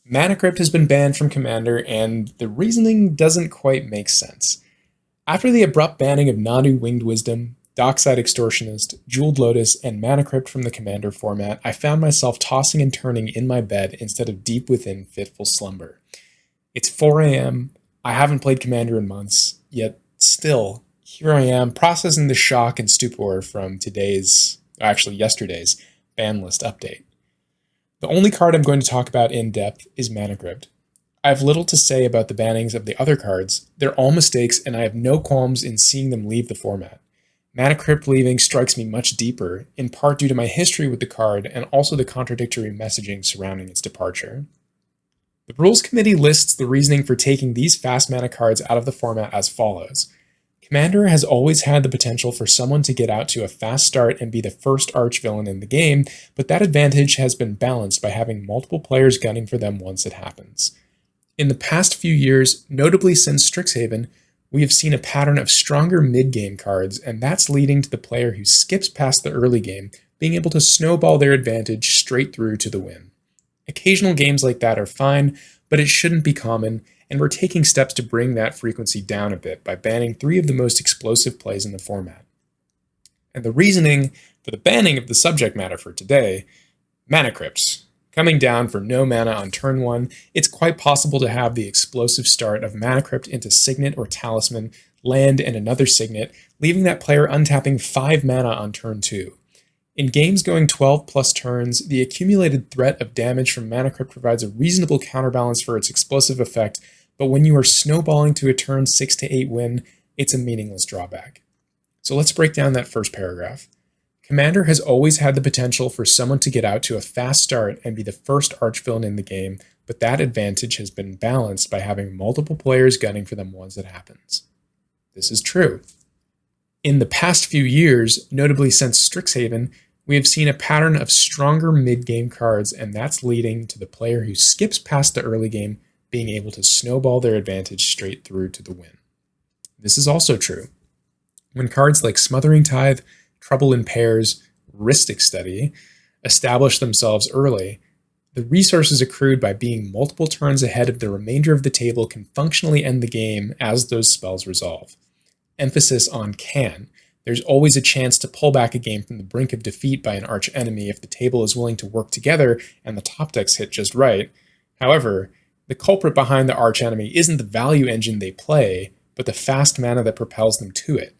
Mana Crypt has been banned from Commander, and the reasoning doesn't quite make sense. After the abrupt banning of Nadu Winged Wisdom, Dockside Extortionist, Jeweled Lotus, and Mana Crypt from the Commander format, I found myself tossing and turning in my bed instead of deep within fitful slumber. It's 4 a.m., I haven't played Commander in months, yet still, here I am processing the shock and stupor from yesterday's ban list update. The only card I'm going to talk about in depth is Mana Crypt. I have little to say about the bannings of the other cards. They're all mistakes, and I have no qualms in seeing them leave the format. Mana Crypt leaving strikes me much deeper, in part due to my history with the card and also the contradictory messaging surrounding its departure. The Rules Committee lists the reasoning for taking these fast mana cards out of the format as follows. Commander has always had the potential for someone to get out to a fast start and be the first arch-villain in the game, but that advantage has been balanced by having multiple players gunning for them once it happens. In the past few years, notably since Strixhaven, we have seen a pattern of stronger mid-game cards, and that's leading to the player who skips past the early game being able to snowball their advantage straight through to the win. Occasional games like that are fine, but it shouldn't be common, and we're taking steps to bring that frequency down a bit by banning 3 of the most explosive plays in the format. And the reasoning for the banning of the subject matter for today, Mana Crypts. Coming down for no mana on turn 1, it's quite possible to have the explosive start of Mana Crypt into Signet or Talisman, land and another Signet, leaving that player untapping 5 mana on turn 2. In games going 12 plus turns, the accumulated threat of damage from Mana Crypt provides a reasonable counterbalance for its explosive effect, but when you are snowballing to a turn 6 to 8 win, it's a meaningless drawback. So let's break down that first paragraph. Commander has always had the potential for someone to get out to a fast start and be the first arch-villain in the game, but that advantage has been balanced by having multiple players gunning for them once it happens. This is true. In the past few years, notably since Strixhaven, we have seen a pattern of stronger mid-game cards, and that's leading to the player who skips past the early game being able to snowball their advantage straight through to the win. This is also true. When cards like Smothering Tithe, Trouble in Pairs, Rhystic Study establish themselves early, the resources accrued by being multiple turns ahead of the remainder of the table can functionally end the game as those spells resolve. Emphasis on can. There's always a chance to pull back a game from the brink of defeat by an arch enemy if the table is willing to work together and the top decks hit just right. However, the culprit behind the arch enemy isn't the value engine they play, but the fast mana that propels them to it.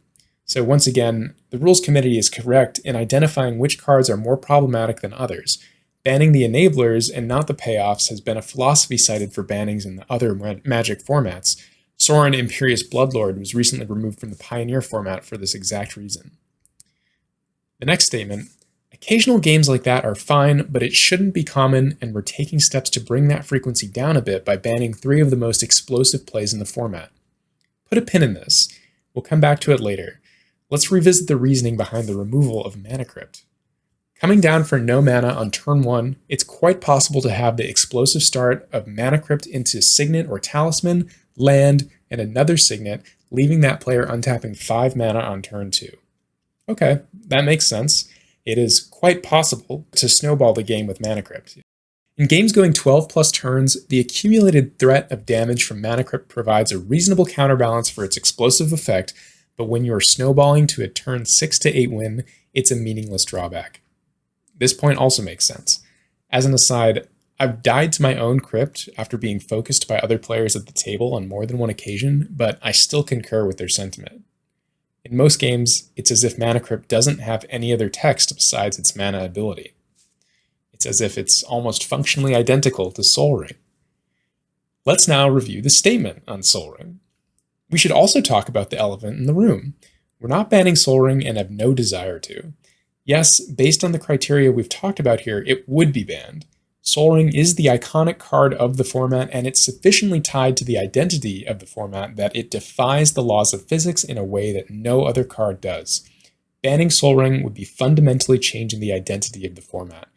So once again, the Rules Committee is correct in identifying which cards are more problematic than others. Banning the enablers and not the payoffs has been a philosophy cited for bannings in the other Magic formats. Sorin Imperious Bloodlord was recently removed from the Pioneer format for this exact reason. The next statement, occasional games like that are fine, but it shouldn't be common, and we're taking steps to bring that frequency down a bit by banning 3 of the most explosive plays in the format. Put a pin in this. We'll come back to it later. Let's revisit the reasoning behind the removal of Mana Crypt. Coming down for no mana on turn 1, it's quite possible to have the explosive start of Mana Crypt into Signet or Talisman, land, and another Signet, leaving that player untapping 5 mana on turn 2. Okay, that makes sense. It is quite possible to snowball the game with Mana Crypt. In games going 12 plus turns, the accumulated threat of damage from Mana Crypt provides a reasonable counterbalance for its explosive effect, but when you're snowballing to a turn 6 to 8 win, it's a meaningless drawback. This point also makes sense. As an aside, I've died to my own Crypt after being focused by other players at the table on more than one occasion, but I still concur with their sentiment. In most games, it's as if Mana Crypt doesn't have any other text besides its mana ability. It's as if it's almost functionally identical to Sol Ring. Let's now review the statement on Sol Ring. We should also talk about the elephant in the room. We're not banning Sol Ring and have no desire to. Yes, based on the criteria we've talked about here, it would be banned. Sol Ring is the iconic card of the format, and it's sufficiently tied to the identity of the format that it defies the laws of physics in a way that no other card does. Banning Sol Ring would be fundamentally changing the identity of the format.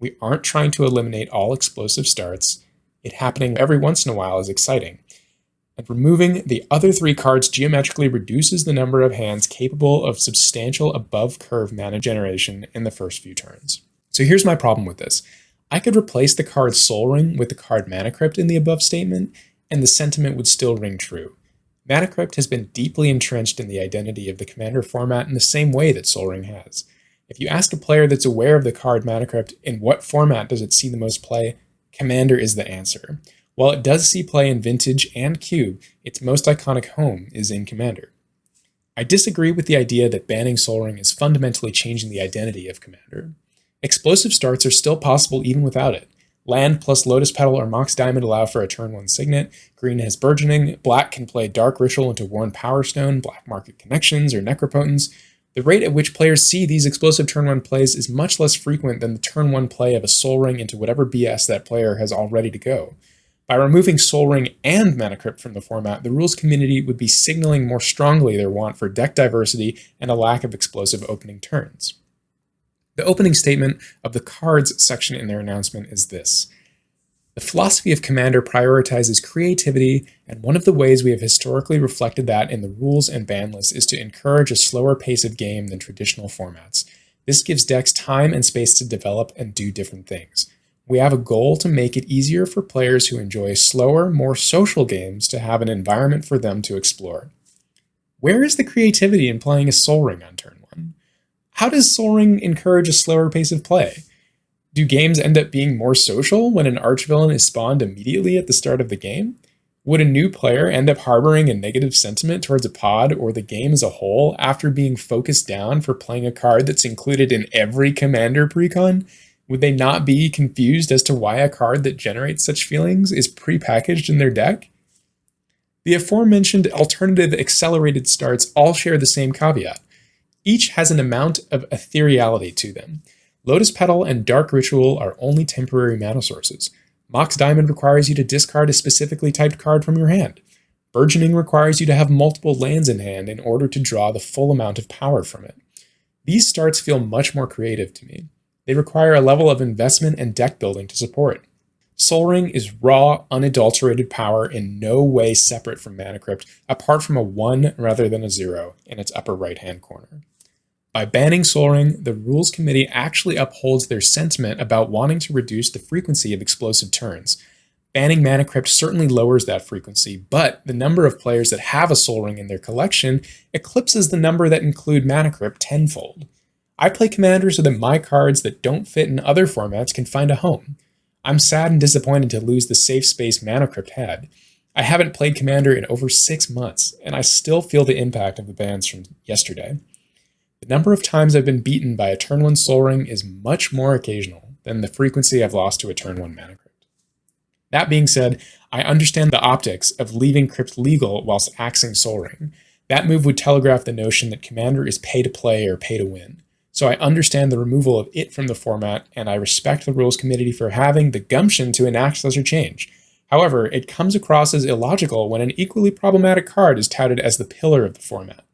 We aren't trying to eliminate all explosive starts. It happening every once in a while is exciting. And removing the other 3 cards geometrically reduces the number of hands capable of substantial above-curve mana generation in the first few turns. So here's my problem with this. I could replace the card Soul Ring with the card Mana Crypt in the above statement, and the sentiment would still ring true. Mana Crypt has been deeply entrenched in the identity of the Commander format in the same way that Soul Ring has. If you ask a player that's aware of the card Mana Crypt in what format does it see the most play, Commander is the answer. While it does see play in Vintage and Cube, its most iconic home is in Commander. I disagree with the idea that banning Soul Ring is fundamentally changing the identity of Commander. Explosive starts are still possible even without it. Land plus Lotus Petal or Mox Diamond allow for a turn 1 Signet, green has Burgeoning, black can play Dark Ritual into Worn Power Stone, Black Market Connections, or Necropotence. The rate at which players see these explosive turn 1 plays is much less frequent than the turn 1 play of a Soul Ring into whatever BS that player has all ready to go. By removing Soul Ring and Mana Crypt from the format, the rules community would be signaling more strongly their want for deck diversity and a lack of explosive opening turns. The opening statement of the cards section in their announcement is this: the philosophy of Commander prioritizes creativity, and one of the ways we have historically reflected that in the rules and ban lists is to encourage a slower pace of game than traditional formats. This gives decks time and space to develop and do different things. We have a goal to make it easier for players who enjoy slower, more social games to have an environment for them to explore. Where is the creativity in playing a Soul Ring on turn 1? How does Soul Ring encourage a slower pace of play? Do games end up being more social when an archvillain is spawned immediately at the start of the game? Would a new player end up harboring a negative sentiment towards a pod or the game as a whole after being focused down for playing a card that's included in every Commander precon? Would they not be confused as to why a card that generates such feelings is prepackaged in their deck? The aforementioned alternative accelerated starts all share the same caveat. Each has an amount of ethereality to them. Lotus Petal and Dark Ritual are only temporary mana sources. Mox Diamond requires you to discard a specifically typed card from your hand. Burgeoning requires you to have multiple lands in hand in order to draw the full amount of power from it. These starts feel much more creative to me. They require a level of investment and deck building to support. Soul Ring is raw, unadulterated power in no way separate from Mana Crypt, apart from a 1 rather than a 0 in its upper right-hand corner. By banning Soul Ring, the Rules Committee actually upholds their sentiment about wanting to reduce the frequency of explosive turns. Banning Mana Crypt certainly lowers that frequency, but the number of players that have a Soul Ring in their collection eclipses the number that include Mana Crypt tenfold. I play Commander so that my cards that don't fit in other formats can find a home. I'm sad and disappointed to lose the safe space Mana Crypt had. I haven't played Commander in over 6 months, and I still feel the impact of the bans from yesterday. The number of times I've been beaten by a turn 1 Soul Ring is much more occasional than the frequency I've lost to a turn 1 Mana Crypt. That being said, I understand the optics of leaving Crypt legal whilst axing Soul Ring. That move would telegraph the notion that Commander is pay to play or pay to win. So I understand the removal of it from the format, and I respect the Rules Committee for having the gumption to enact such a change. However, it comes across as illogical when an equally problematic card is touted as the pillar of the format.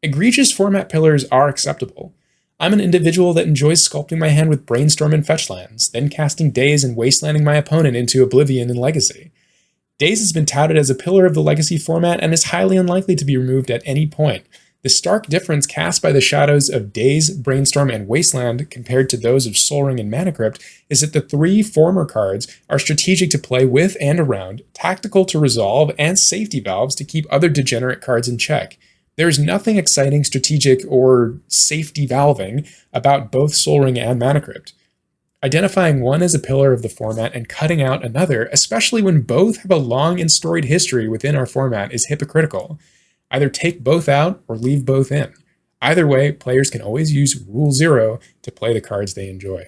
Egregious format pillars are acceptable. I'm an individual that enjoys sculpting my hand with Brainstorm and Fetch lands, then casting Daze and wastelanding my opponent into Oblivion and Legacy. Daze has been touted as a pillar of the Legacy format and is highly unlikely to be removed at any point. The stark difference cast by the shadows of Daze, Brainstorm, and Wasteland compared to those of Soul Ring and Mana Crypt is that the 3 former cards are strategic to play with and around, tactical to resolve, and safety valves to keep other degenerate cards in check. There's nothing exciting, strategic, or safety valving about both Soul Ring and Mana Crypt. Identifying one as a pillar of the format and cutting out another, especially when both have a long and storied history within our format, is hypocritical. Either take both out or leave both in. Either way, players can always use Rule 0 to play the cards they enjoy.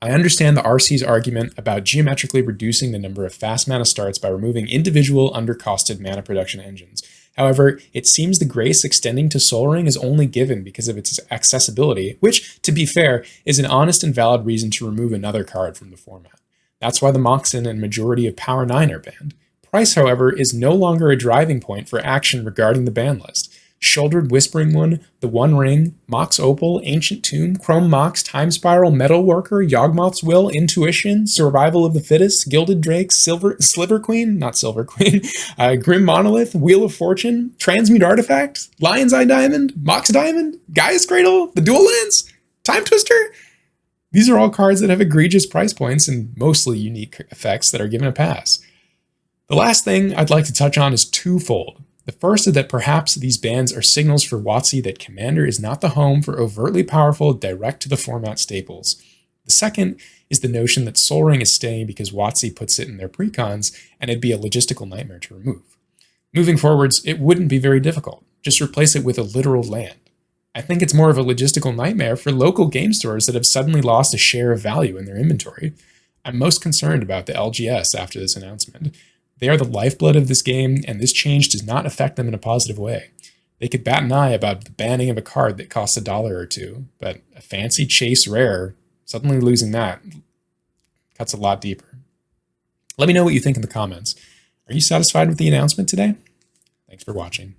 I understand the RC's argument about geometrically reducing the number of fast mana starts by removing individual undercosted mana production engines. However, it seems the grace extending to Soul Ring is only given because of its accessibility, which, to be fair, is an honest and valid reason to remove another card from the format. That's why the Moxen and majority of Power 9 are banned. Price, however, is no longer a driving point for action regarding the ban list. Shouldered Whispering One, the One Ring, Mox Opal, Ancient Tomb, Chrome Mox, Time Spiral, Metal Worker, Yawgmoth's Will, Intuition, Survival of the Fittest, Gilded Drake, Sliver Queen, not Silver Queen, Grim Monolith, Wheel of Fortune, Transmute Artifact, Lion's Eye Diamond, Mox Diamond, Gaia's Cradle, the Dual Lands, Time Twister. These are all cards that have egregious price points and mostly unique effects that are given a pass. The last thing I'd like to touch on is twofold. The first is that perhaps these bans are signals for WotC that Commander is not the home for overtly powerful, direct-to-the-format staples. The second is the notion that Sol Ring is staying because WotC puts it in their precons, and it'd be a logistical nightmare to remove. Moving forwards, it wouldn't be very difficult. Just replace it with a literal land. I think it's more of a logistical nightmare for local game stores that have suddenly lost a share of value in their inventory. I'm most concerned about the LGS after this announcement. They are the lifeblood of this game, and this change does not affect them in a positive way. They could bat an eye about the banning of a card that costs $1 or $2, but a fancy chase rare, suddenly losing that, cuts a lot deeper. Let me know what you think in the comments. Are you satisfied with the announcement today? Thanks for watching.